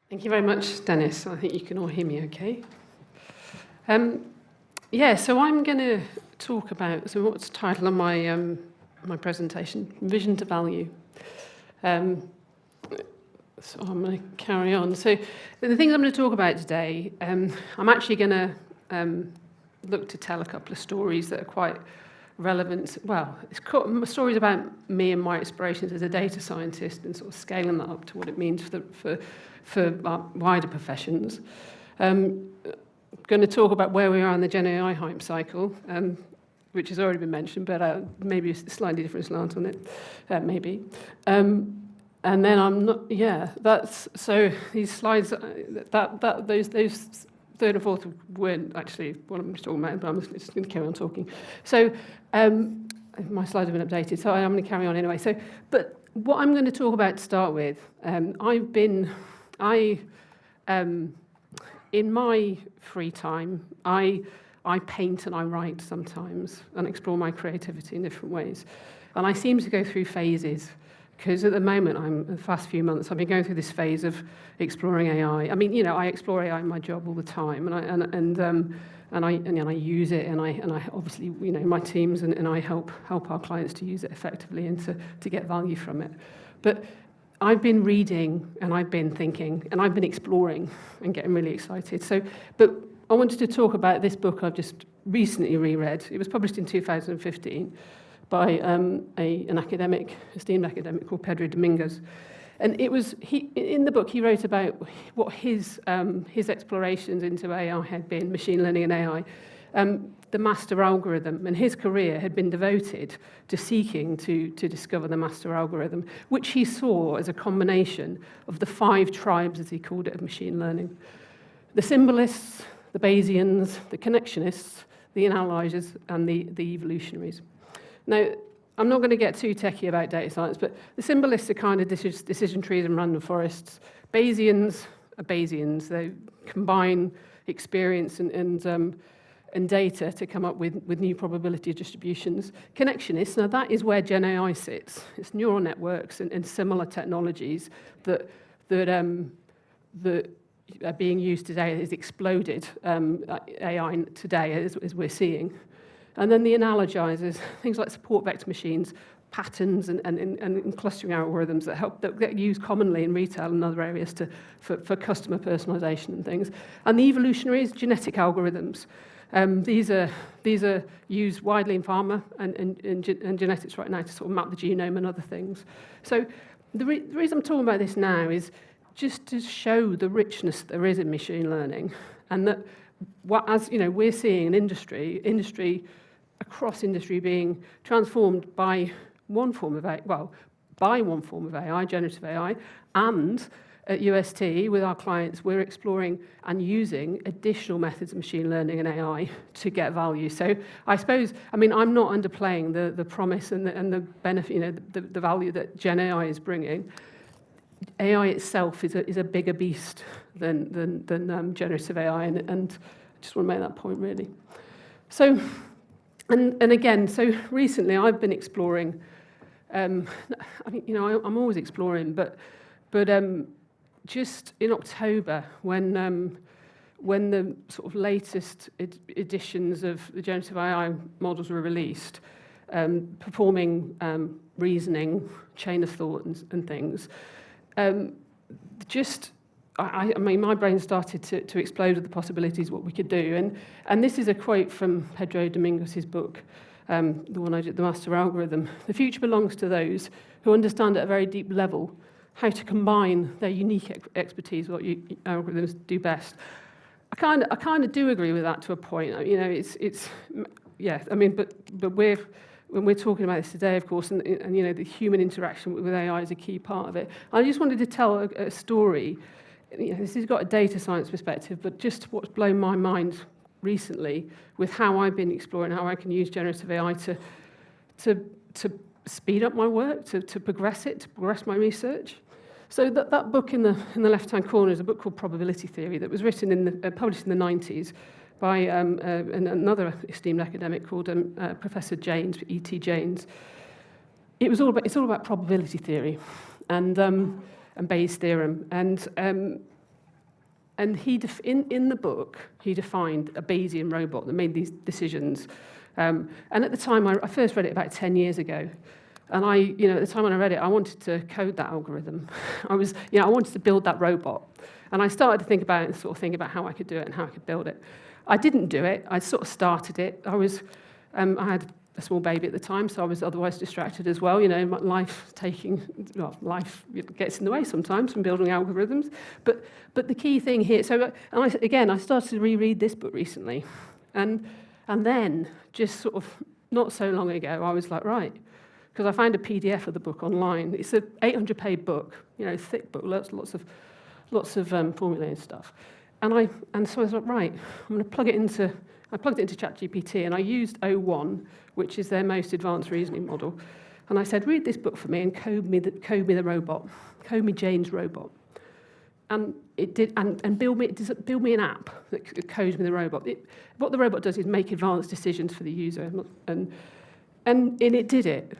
Thank you very much, Dennis. I think you can all hear me okay. So I'm going to talk about, what's the title of my presentation? Vision to Value. So I'm going to carry on. So the things I'm going to talk about today, I'm actually going to look to tell a couple of stories that are quite relevant. Well, it's stories about me and my aspirations as a data scientist and sort of scaling that up to what it means for our wider professions. Going to talk about where we are in the Gen AI hype cycle, which has already been mentioned, but maybe a slightly different slant on it, maybe. And then I'm not, that's, so these slides, those third and fourth weren't actually what I'm talking about, but I'm just going to carry on talking. So my slides have been updated, so I'm going to carry on anyway. So, but what I'm going to talk about to start with, in my free time, I paint and I write sometimes and explore my creativity in different ways. And I seem to go through phases. Because at the moment, the past few months, I've been going through this phase of exploring AI. I mean, I explore AI in my job all the time, and I use it, and I obviously, my teams and I help our clients to use it effectively and to get value from it. But I've been reading, and I've been thinking, and I've been exploring and getting really excited. But I wanted to talk about this book I've just recently reread. It was published in 2015. By an esteemed academic called Pedro Domingos. And in the book, he wrote about what his explorations into AI had been, machine learning and AI, the master algorithm. And his career had been devoted to seeking to discover the master algorithm, which he saw as a combination of the 5 tribes, as he called it, of machine learning. The symbolists, the Bayesians, the connectionists, the analyzers, and the evolutionaries. Now, I'm not going to get too techie about data science, but the symbolists are kind of decision trees and random forests. Bayesians are Bayesians. They combine experience and data to come up with new probability distributions. Connectionists, now that is where Gen AI sits. It's neural networks and similar technologies that are being used today, has exploded AI today, as we're seeing. And then the analogizers, things like support vector machines, patterns and clustering algorithms that get used commonly in retail and other areas for customer personalization and things. And the evolutionaries, genetic algorithms. These are used widely in pharma and genetics right now to sort of map the genome and other things. So the reason I'm talking about this now is just to show the richness there is in machine learning, and that we're seeing an industry across industry being transformed by one form of AI, generative AI, and at UST with our clients, we're exploring and using additional methods of machine learning and AI to get value. So I suppose, I'm not underplaying the promise and the benefit, the value that Gen AI is bringing. AI itself is a bigger beast than generative AI, and I just want to make that point really. So. And again, so recently I've been exploring. I'm always exploring, but just in October, when the sort of latest editions of the generative AI models were released, performing reasoning, chain of thought, and things, my brain started to explode with the possibilities of what we could do. And this is a quote from Pedro Domingos' book, the one I did, The Master Algorithm. The future belongs to those who understand at a very deep level how to combine their unique expertise, what algorithms do best. I kind of do agree with that to a point. But when we're talking about this today, of course, and the human interaction with AI is a key part of it. I just wanted to tell a story. This has got a data science perspective, but just what's blown my mind recently with how I've been exploring how I can use generative AI to speed up my work, to progress my research. So that book in the left-hand corner is a book called Probability Theory that was written published in the 90s by another esteemed academic called Professor Janes, E.T. Janes. It's all about probability theory and Bayes' theorem. And And in the book, he defined a Bayesian robot that made these decisions. And at the time, I first read it about 10 years ago. And at the time when I read it, I wanted to code that algorithm. I wanted to build that robot. And I started to think about it and sort of think about how I could do it and how I could build it. I didn't do it. I sort of started it. I had a small baby at the time, so I was otherwise distracted as well. Life gets in the way sometimes from building algorithms. But the key thing here, I started to reread this book recently. And then, just sort of not so long ago, I was like, right, because I found a PDF of the book online. It's an 800-page book, thick book, lots of formulae and stuff. So I was like, right, I'm going to plug it into. I plugged it into ChatGPT, and I used O1, which is their most advanced reasoning model. And I said, read this book for me and code me the robot, code me Jane's robot. And it did, and build me an app that codes me the robot. What the robot does is make advanced decisions for the user, and it did it.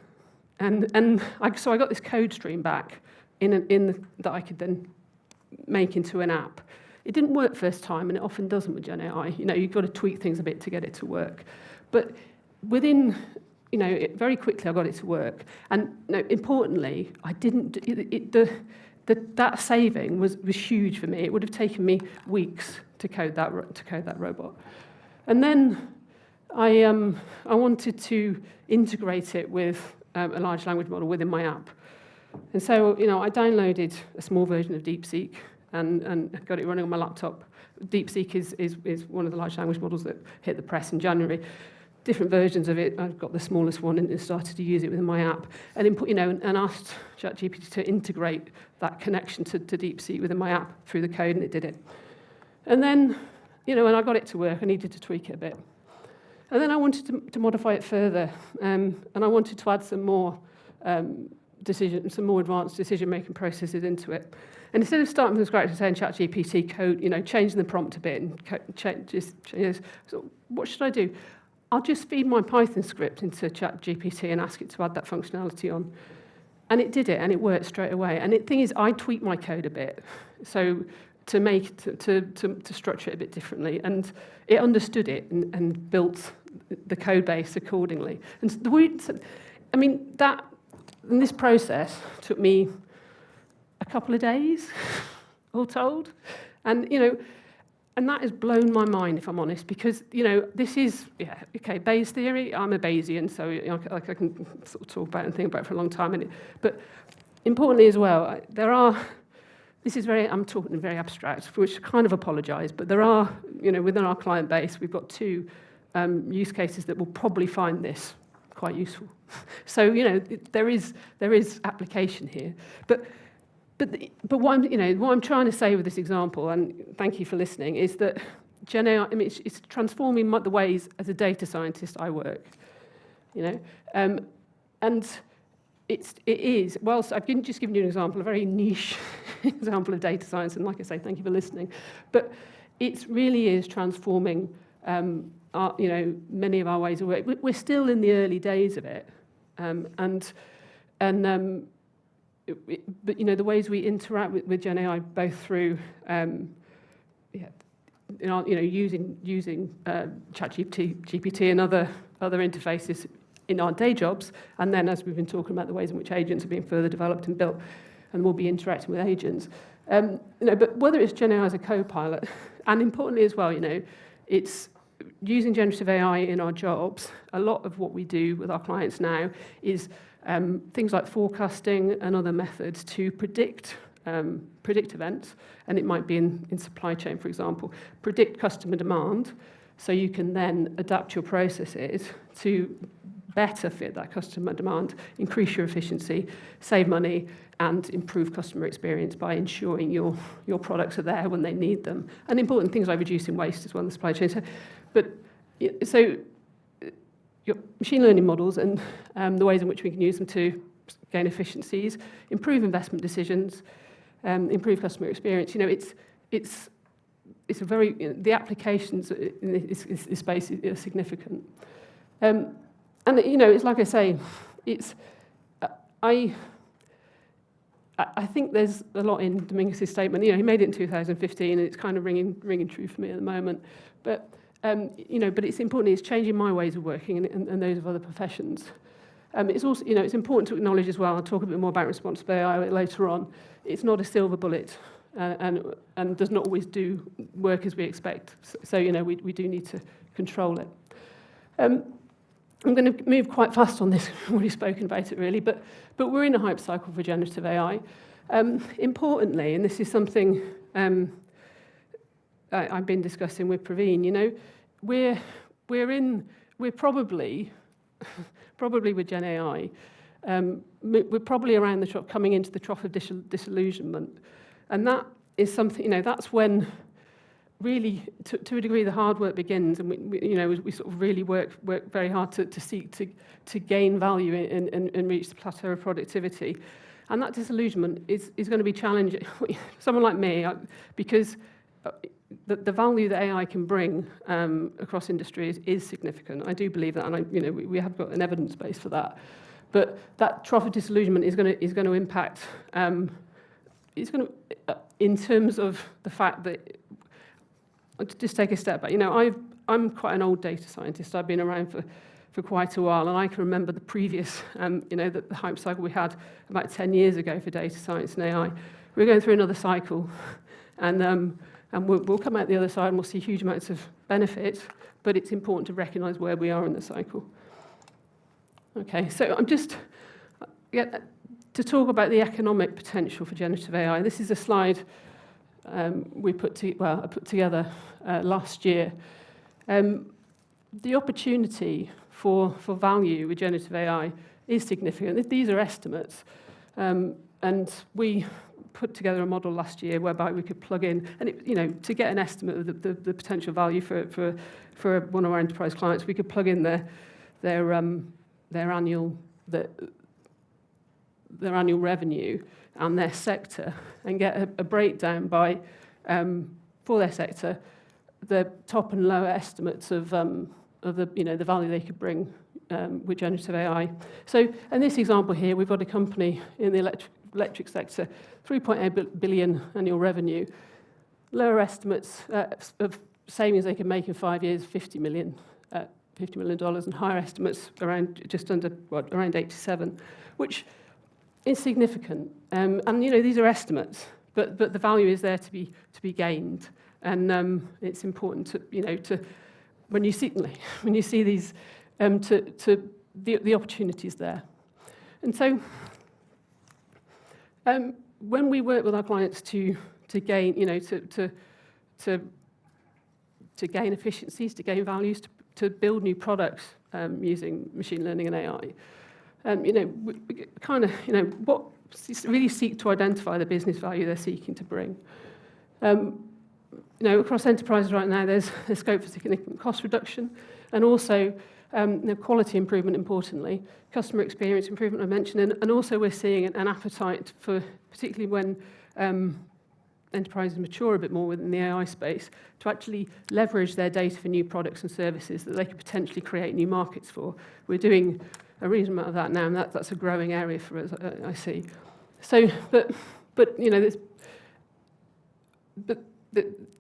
So I got this code stream back that I could then make into an app. It didn't work first time, and it often doesn't with Gen AI. You've got to tweak things a bit to get it to work. But within, very quickly I got it to work. And importantly, I didn't. That saving was huge for me. It would have taken me weeks to code that robot. And then I wanted to integrate it with a large language model within my app. And so I downloaded a small version of DeepSeek and got it running on my laptop. DeepSeek is one of the large language models that hit the press in January. Different versions of it. I've got the smallest one and started to use it within my app, and asked ChatGPT to integrate that connection to DeepSeek within my app through the code, and it did it. And then, when I got it to work, I needed to tweak it a bit. And then I wanted to modify it further, and I wanted to add some more advanced decision-making processes into it. And instead of starting from scratch and saying ChatGPT code, changing the prompt a bit and so what should I do? I'll just feed my Python script into ChatGPT and ask it to add that functionality on. And it did it, and it worked straight away. And the thing is, I tweaked my code a bit, so to structure it a bit differently, and it understood it and built the code base accordingly. And this process took me a couple of days, all told, and that has blown my mind, if I'm honest, because this is Bayes theory. I'm a Bayesian, so I can sort of talk about it and think about it for a long time. But importantly as well, I'm talking very abstract, for which I kind of apologise, but there are, within our client base, we've got 2 use cases that will probably find this quite useful. So, there is application here. But what I'm trying to say with this example, and thank you for listening, is that Gen AI, it's transforming the ways as a data scientist I work. And it is, whilst I've just given you an example, a very niche example of data science, and like I say, thank you for listening, but it really is transforming many of our ways of work. We're still in the early days of it, but the ways we interact with Gen AI, both through using ChatGPT and other interfaces in our day jobs, and then as we've been talking about the ways in which agents are being further developed and built, and we'll be interacting with agents. But whether it's Gen AI as a co-pilot, and importantly as well, it's using generative AI in our jobs. A lot of what we do with our clients now is things like forecasting and other methods to predict events, and it might be in supply chain, for example, predict customer demand, so you can then adapt your processes to better fit that customer demand, increase your efficiency, save money, and improve customer experience by ensuring your products are there when they need them. And important things like reducing waste as well in the supply chain. So your machine learning models and the ways in which we can use them to gain efficiencies, improve investment decisions, improve customer experience. It's a very, the applications in this space are significant. And it's like I say, I think there's a lot in Domingos' statement. He made it in 2015, and it's kind of ringing true for me at the moment. But but it's important. It's changing my ways of working and those of other professions. It's also, it's important to acknowledge as well. I'll talk a bit more about responsible AI later on. It's not a silver bullet, and does not always do work as we expect. So we do need to control it. I'm going to move quite fast on this. I've already spoken about it really, but we're in a hype cycle for generative AI. Importantly, and this is something I've been discussing with Praveen. We're probably with Gen AI, we're probably around the trough, coming into the trough of disillusionment, and that is something. That's when really, to a degree, the hard work begins, and we sort of really work very hard to seek to gain value and reach the plateau of productivity, and that disillusionment is going to be challenging. Someone like me, because the value that AI can bring across industries is significant. I do believe that, and we have got an evidence base for that. But that trough of disillusionment is going to impact. It's going to, in terms of the fact that. I'll just take a step back. I'm quite an old data scientist. I've been around for quite a while, and I can remember the previous, the hype cycle we had about 10 years ago for data science and AI. We're going through another cycle, and we'll come out the other side and we'll see huge amounts of benefit, but it's important to recognise where we are in the cycle. Okay, so I'm just to talk about the economic potential for generative AI. This is a slide I put together last year. The opportunity for value with generative AI is significant. These are estimates, and we put together a model last year whereby we could plug in, and to get an estimate of the potential value for one of our enterprise clients, we could plug in their annual revenue and their sector, and get a breakdown by for their sector, the top and lower estimates of the value they could bring with generative AI. So, in this example here, we've got a company in the electric sector, 3.8 billion annual revenue, lower estimates of savings they can make in 5 years, $50 million, and higher estimates around just under around 87, which is significant. And these are estimates, but the value is there to be gained, and it's important to when you see these to the opportunities there. And so when we work with our clients to gain to gain efficiencies, to gain values, to build new products using machine learning and AI, we kind of what really seek to identify the business value they're seeking to bring. Across enterprises right now, there's scope for significant cost reduction, and also quality improvement, importantly, customer experience improvement I mentioned, and also we're seeing an appetite for, particularly when enterprises mature a bit more within the AI space, to actually leverage their data for new products and services that they could potentially create new markets for. We're doing a reasonable amount of that now, and that's a growing area for us, I see. So, but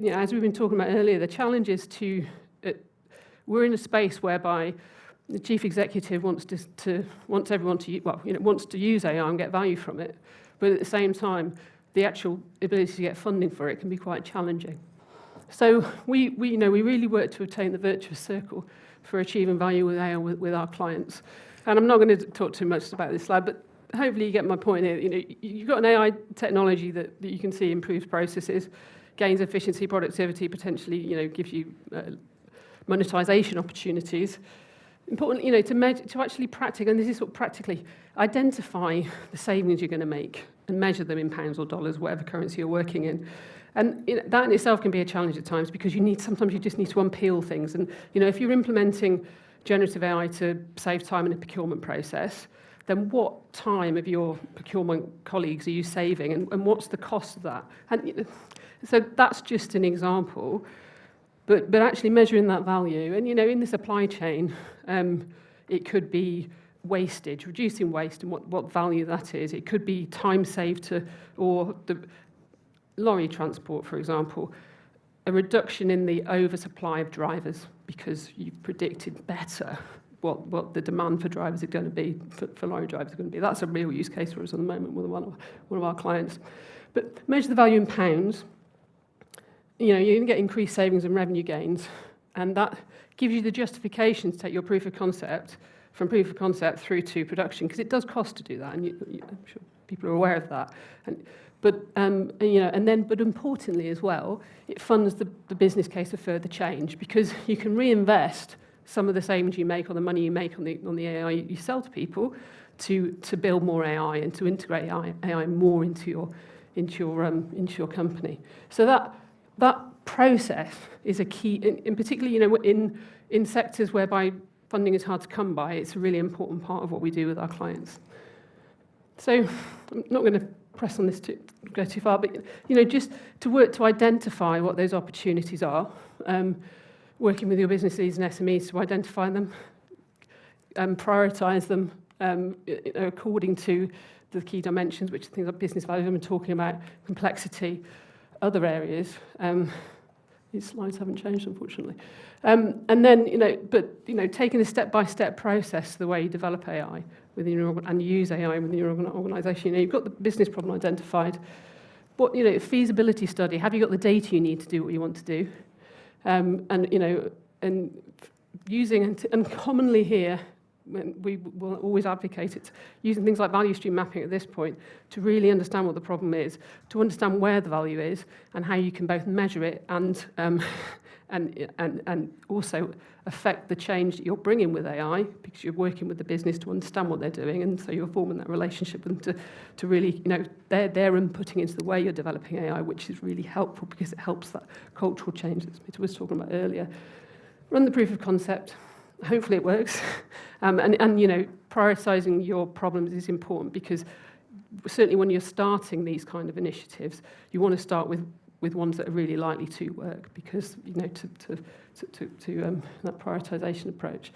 as we've been talking about earlier, the challenge is we're in a space whereby the chief executive wants everyone to wants to use AI and get value from it, but at the same time, the actual ability to get funding for it can be quite challenging. So we really work to attain the virtuous circle for achieving value with AI with our clients. And I'm not going to talk too much about this slide, but hopefully you get my point here. You've got an AI technology that you can see improves processes, gains efficiency, productivity, potentially gives you monetization opportunities. Important, to actually practically, and this is what practically, identify the savings you're going to make and measure them in pounds or dollars, whatever currency you're working in. And that in itself can be a challenge at times, because sometimes you just need to unpeel things. And if you're implementing generative AI to save time in a procurement process, then what time of your procurement colleagues are you saving, and what's the cost of that? And so that's just an example, but actually measuring that value, and in the supply chain, it could be wastage, reducing waste and what value that is. It could be time saved or the lorry transport, for example, a reduction in the oversupply of drivers because you've predicted better what the demand for drivers are going to be, for lorry drivers are going to be. That's a real use case for us at the moment with one of our clients. But measure the value in pounds. You're going to get increased savings and revenue gains, and that gives you the justification to take your proof of concept from proof of concept through to production, because it does cost to do that, and I'm sure people are aware of that. But importantly as well, it funds the business case for further change, because you can reinvest some of the savings you make or the money you make on the AI you sell to people to build more AI and to integrate AI more into your company. So that process is a key, in particularly in sectors whereby funding is hard to come by. It's a really important part of what we do with our clients. So I'm not going to press on this to go too far, but just to work to identify what those opportunities are, working with your business leads and SMEs to identify them, prioritise them according to the key dimensions, which are things like business value, I've been talking about, complexity, other areas. These slides haven't changed, unfortunately. And then, taking a step-by-step process, the way you develop AI within your and use AI within your organisation. You've got the business problem identified. What feasibility study? Have you got the data you need to do what you want to do? And using and commonly here, we will always advocate it, using things like value stream mapping at this point to really understand what the problem is, to understand where the value is, and how you can both measure it and also affect the change that you're bringing with AI, because you're working with the business to understand what they're doing, and so you're forming that relationship with them to really, they're inputting into the way you're developing AI, which is really helpful because it helps that cultural change that Peter was talking about earlier. Run the proof of concept. Hopefully it works. And prioritising your problems is important, because certainly when you're starting these kind of initiatives, you want to start with ones that are really likely to work, because to that prioritisation approach.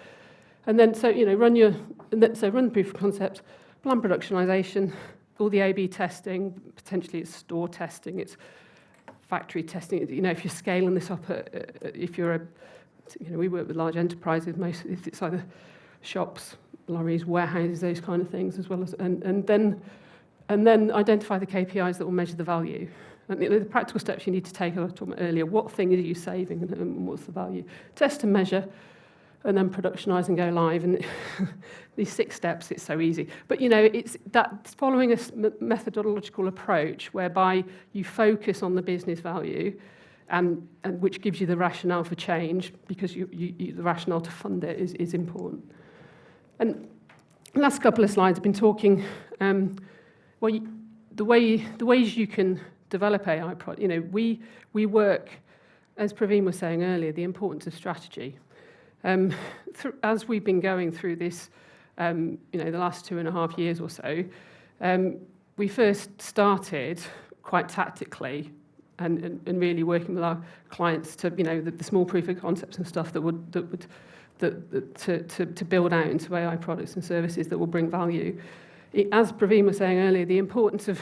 And then run the proof of concept, plan productionisation, all the A/B testing. Potentially it's store testing, it's factory testing. If you're scaling this up, if you're we work with large enterprises. Most it's either shops, lorries, warehouses, those kind of things, as well as and then identify the KPIs that will measure the value. And the practical steps you need to take, I was talking about earlier. What thing are you saving, and what's the value? Test and measure, and then productionise and go live. And these 6 steps, it's so easy. But it's that following a methodological approach whereby you focus on the business value. And which gives you the rationale for change, because the rationale to fund it is important. And the last couple of slides have been talking, the ways you can develop AI product. We work, as Praveen was saying earlier, the importance of strategy. As we've been going through this, the last 2.5 years or so, we first started quite tactically. And really working with our clients to the small proof of concepts and stuff to build out into AI products and services that will bring value. As Praveen was saying earlier, the importance of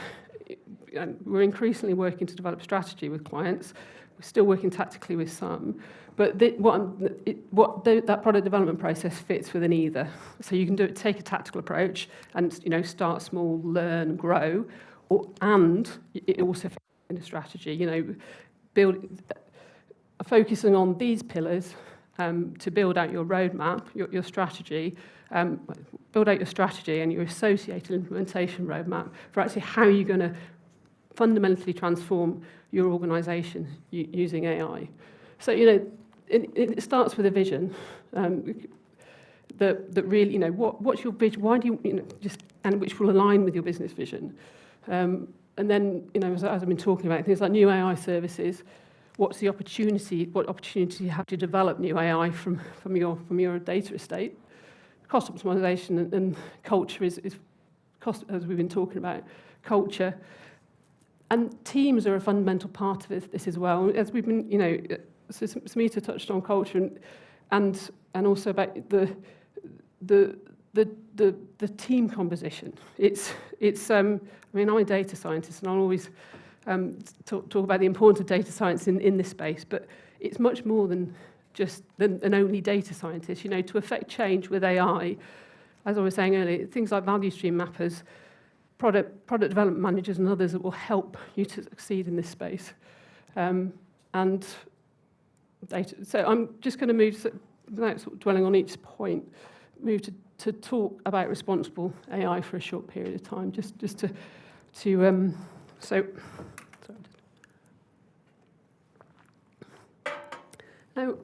we're increasingly working to develop strategy with clients. We're still working tactically with some, but that product development process fits within either. So you can take a tactical approach and start small, learn, grow, and it also fits in a strategy, focusing on these pillars to build out your roadmap, your strategy, build out your strategy and your associated implementation roadmap for actually how you're going to fundamentally transform your organisation using AI. So, it starts with a vision that really, what's your vision? Why do you, and which will align with your business vision. And then, as I've been talking about, things like new AI services, what's the opportunity? What opportunity you have to develop new AI from your data estate? Cost optimization and culture is cost, as we've been talking about, culture. And teams are a fundamental part of this as well. As we've been, so Smita touched on culture and also about the the team composition. I mean, I'm a data scientist, and I'll always talk about the importance of data science in this space, but it's much more than just an only data scientist. You know, to affect change with AI, as I was saying earlier, things like value stream mappers, product development managers, and others that will help you to succeed in this space. And data. So I'm just going to move, without sort of dwelling on each point, move to talk about responsible AI for a short period of time, just to so. Sorry. Now,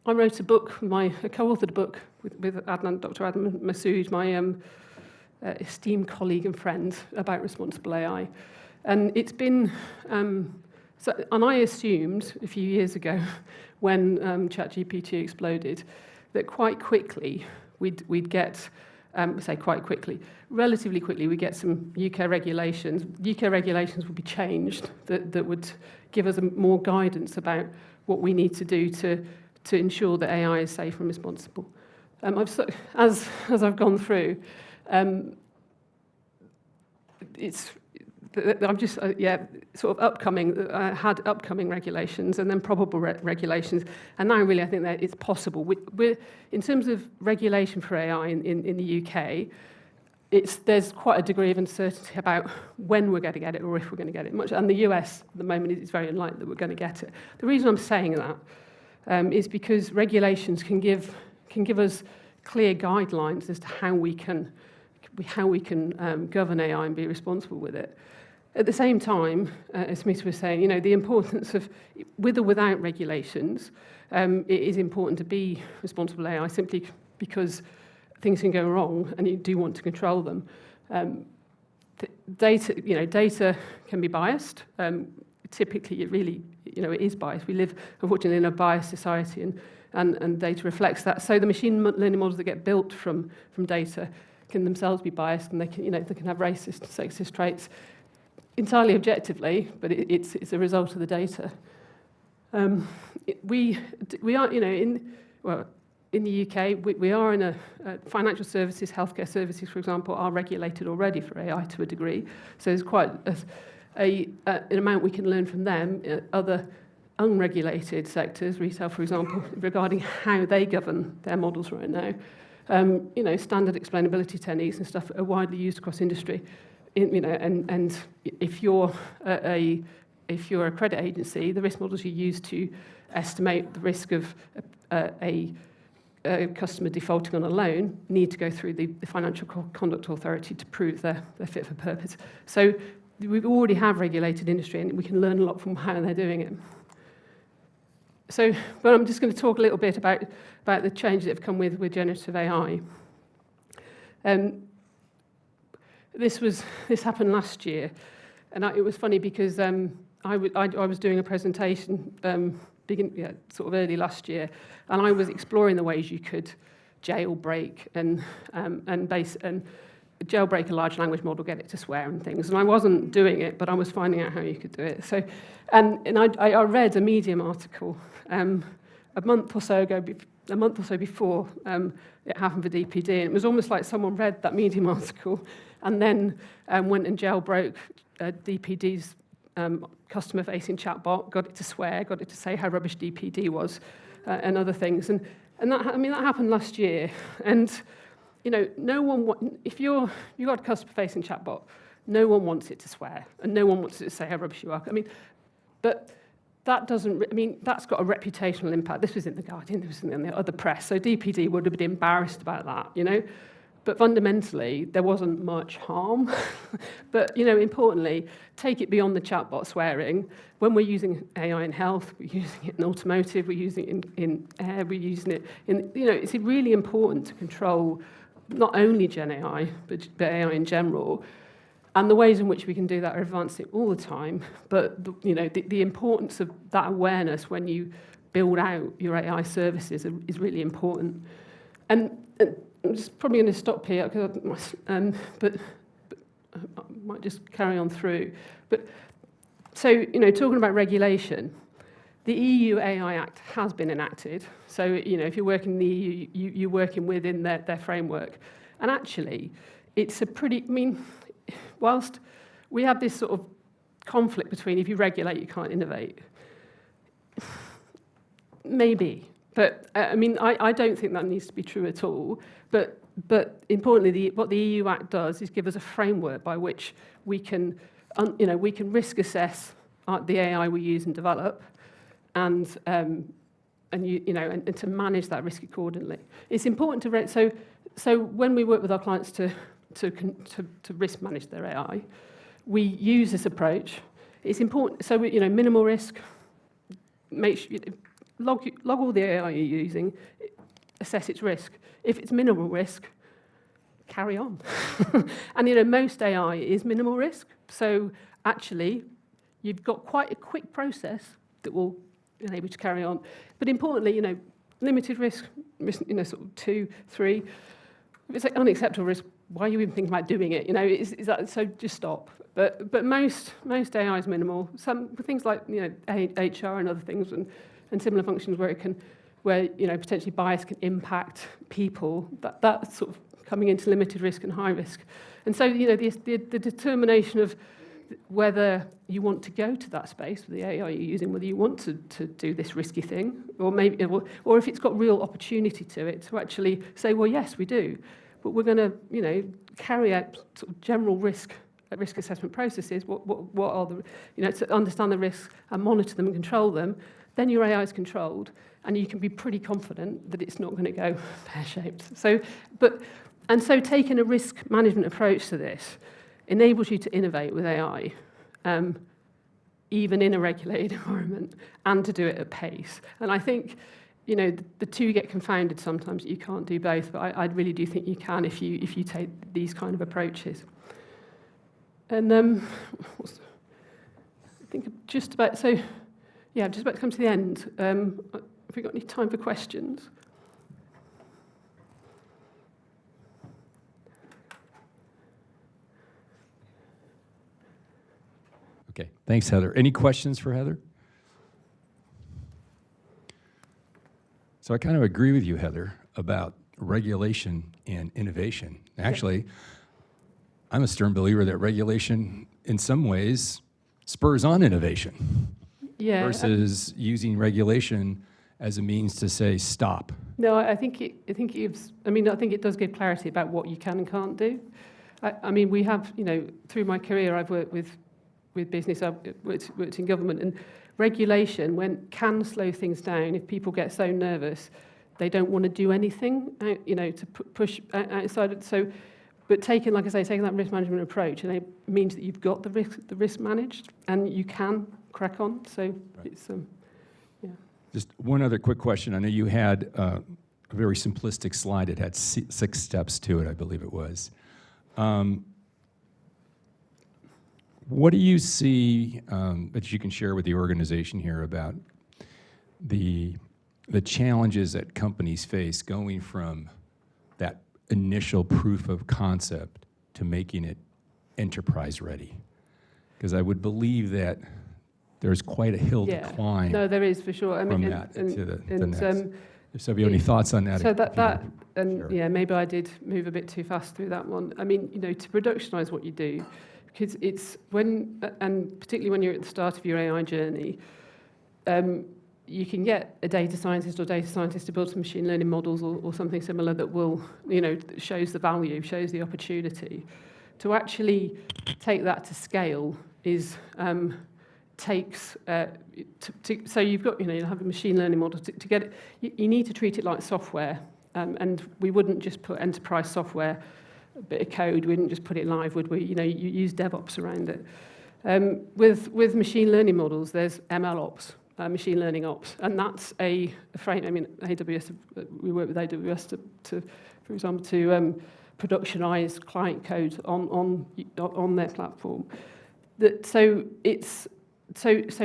I wrote a book. I co-authored a book with Dr. Adnan Masood, my esteemed colleague and friend, about responsible AI, and it's been. And I assumed a few years ago, when ChatGPT exploded, that quite quickly we'd get, relatively quickly, we'd get some UK regulations. UK regulations would be changed that would give us more guidance about what we need to do to ensure that AI is safe and responsible. As I've gone through, I'm just sort of upcoming. I had upcoming regulations and then probable regulations, and now really I think that it's possible. We're in terms of regulation for AI in the UK, there's quite a degree of uncertainty about when we're going to get it or if we're going to get it. And the US at the moment is very unlikely that we're going to get it. The reason I'm saying that is because regulations can give us clear guidelines as to how we can govern AI and be responsible with it. At the same time, as Smith was saying, you know, the importance of, with or without regulations, it is important to be responsible AI simply because things can go wrong and you do want to control them. Data can be biased. Typically, it is biased. We live, unfortunately, in a biased society, and data reflects that. So the machine learning models that get built from data can themselves be biased, and they can have racist, sexist traits entirely objectively, but it's a result of the data. We are, in the UK, we are in a financial services, healthcare services, for example, are regulated already for AI to a degree. So there's quite an amount we can learn from them. Other unregulated sectors, retail, for example, regarding how they govern their models right now. Standard explainability techniques and stuff are widely used across industry. And if you're a credit agency, the risk models you use to estimate the risk of a customer defaulting on a loan need to go through the Financial Conduct Authority to prove they're fit for purpose. So we already have regulated industry, and we can learn a lot from how they're doing it. So, but I'm just going to talk a little bit about the changes that have come with generative AI. This happened last year, and it was funny because I was doing a presentation sort of early last year, and I was exploring the ways you could jailbreak and jailbreak a large language model, get it to swear and things. And I wasn't doing it, but I was finding out how you could do it. So, and I read a Medium article a month or so before it happened for DPD, and it was almost like someone read that Medium article and then went and jailbroke DPD's customer-facing chatbot, got it to swear, got it to say how rubbish DPD was, and other things. And that happened last year. And no one. If you've got a customer-facing chatbot, no one wants it to swear, and no one wants it to say how rubbish you are. But that doesn't. That's got a reputational impact. This was in the Guardian. This was in the other press. So DPD would have been embarrassed about that, But fundamentally, there wasn't much harm. But importantly, take it beyond the chatbot swearing. When we're using AI in health, we're using it in automotive, we're using it in air, we're using it in. It's really important to control not only Gen AI, but AI in general. And the ways in which we can do that are advancing all the time. But the importance of that awareness when you build out your AI services is really important. And I'm just probably going to stop here, but I might just carry on through. But so talking about regulation, the EU AI Act has been enacted. So, if you're working in the EU, you're working within their framework. And actually, it's a pretty, whilst we have this sort of conflict between if you regulate, you can't innovate. Maybe. But, I don't think that needs to be true at all. But importantly, what the EU Act does is give us a framework by which we can, we can risk assess the AI we use and develop, and to manage that risk accordingly. It's important to so when we work with our clients to risk manage their AI, we use this approach. It's important. So minimal risk. Make sure log all the AI you're using, assess its risk. If it's minimal risk, carry on. And most AI is minimal risk. So actually, you've got quite a quick process that will enable you to carry on. But importantly, limited risk, sort of 2, 3. If it's like unacceptable risk, why are you even thinking about doing it? Is that so? Just stop. But most AI is minimal. Some things like HR and other things and similar functions where potentially bias can impact people. That's sort of coming into limited risk and high risk. And so the determination of whether you want to go to that space with the AI you're using, whether you want to do this risky thing, or if it's got real opportunity to it, to actually say, well, yes, we do, but we're going to carry out sort of general risk assessment processes. What are the to understand the risks and monitor them and control them. Then your AI is controlled, and you can be pretty confident that it's not going to go pear-shaped. So taking a risk management approach to this enables you to innovate with AI, even in a regulated environment, and to do it at pace. And I think, the two get confounded sometimes. You can't do both, but I really do think you can if you take these kind of approaches. And I think just about to come to the end. Have we got any time for questions? Okay, thanks, Heather. Any questions for Heather? So I kind of agree with you, Heather, about regulation and innovation. Actually, I'm a stern believer that regulation, in some ways, spurs on innovation. Yeah. Versus using regulation as a means to say stop. No, I think it does give clarity about what you can and can't do. We have, through my career, I've worked with business, I've worked in government, and regulation can slow things down if people get so nervous they don't want to do anything, to push outside. So, but taking that risk management approach, and it means that you've got the risk managed, and you can crack on. So right. It's Just one other quick question. I know you had a very simplistic slide. It had 6 steps to it, I believe it was. What do you see that you can share with the organization here about the challenges that companies face going from that initial proof of concept to making it enterprise ready? Because I would believe that there's quite a hill to climb. No, there is for sure. From that to the next. So have you any thoughts on that? So maybe I did move a bit too fast through that one. To productionize what you do, because it's and particularly when you're at the start of your AI journey, you can get a data scientist to build some machine learning models or something similar that will, shows the value, shows the opportunity. To actually take that to scale is takes so you've got you have a machine learning model to get it. You need to treat it like software, and we wouldn't just put enterprise software, a bit of code. We wouldn't just put it live, would we? You use DevOps around it. With machine learning models, there's ML ops. Machine learning ops, and that's a frame. AWS. We work with AWS for example, to productionize client code on their platform. So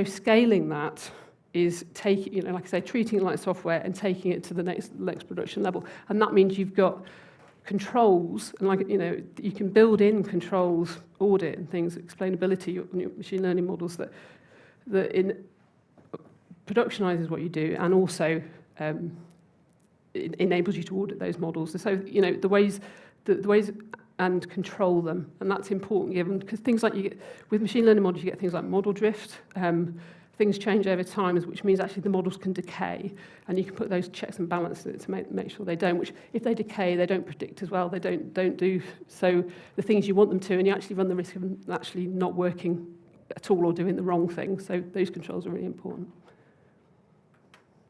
scaling that is taking, like I say, treating it like software and taking it to the next production level, and that means you've got controls, and you can build in controls, audit and things, explainability, your machine learning models that productionizes what you do, and also it enables you to audit those models. So, the ways and control them, and that's important given, because things like with machine learning models, you get things like model drift. Things change over time, which means actually the models can decay, and you can put those checks and balances to make sure they don't, which if they decay, they don't predict as well, they don't do so the things you want them to, and you actually run the risk of them actually not working at all or doing the wrong thing. So those controls are really important.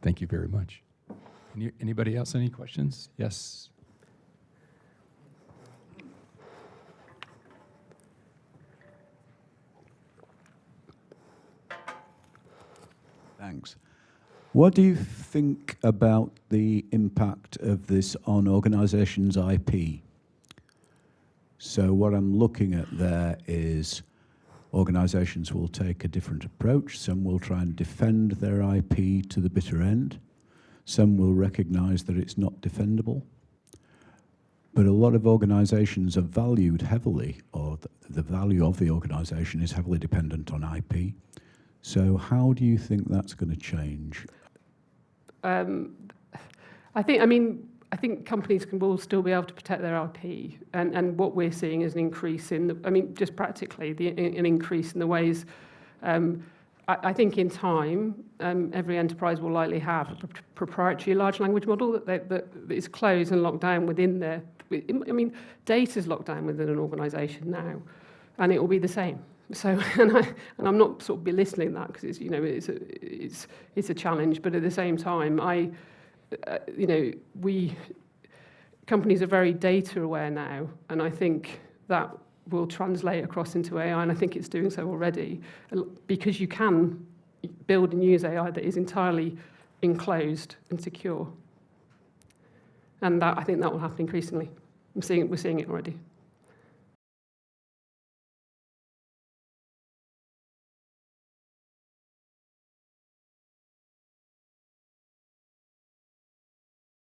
Thank you very much. Anybody else, any questions? Yes. Thanks. What do you think about the impact of this on organisations' IP? So what I'm looking at there is organisations will take a different approach. Some will try and defend their IP to the bitter end. Some will recognise that it's not defendable. But a lot of organisations are valued heavily, or the value of the organisation is heavily dependent on IP. So how do you think that's going to change? I think companies will still be able to protect their IP, and what we're seeing is an increase in, just practically, an increase in the ways. I think in time, every enterprise will likely have a proprietary large language model that is closed and locked down within their. Data is locked down within an organisation now, and it will be the same. So, and I'm not sort of belittling that, because it's a challenge, but at the same time, companies are very data aware now, and I think that will translate across into AI, and I think it's doing so already, because you can build and use AI that is entirely enclosed and secure, and I think that will happen increasingly. We're seeing it already.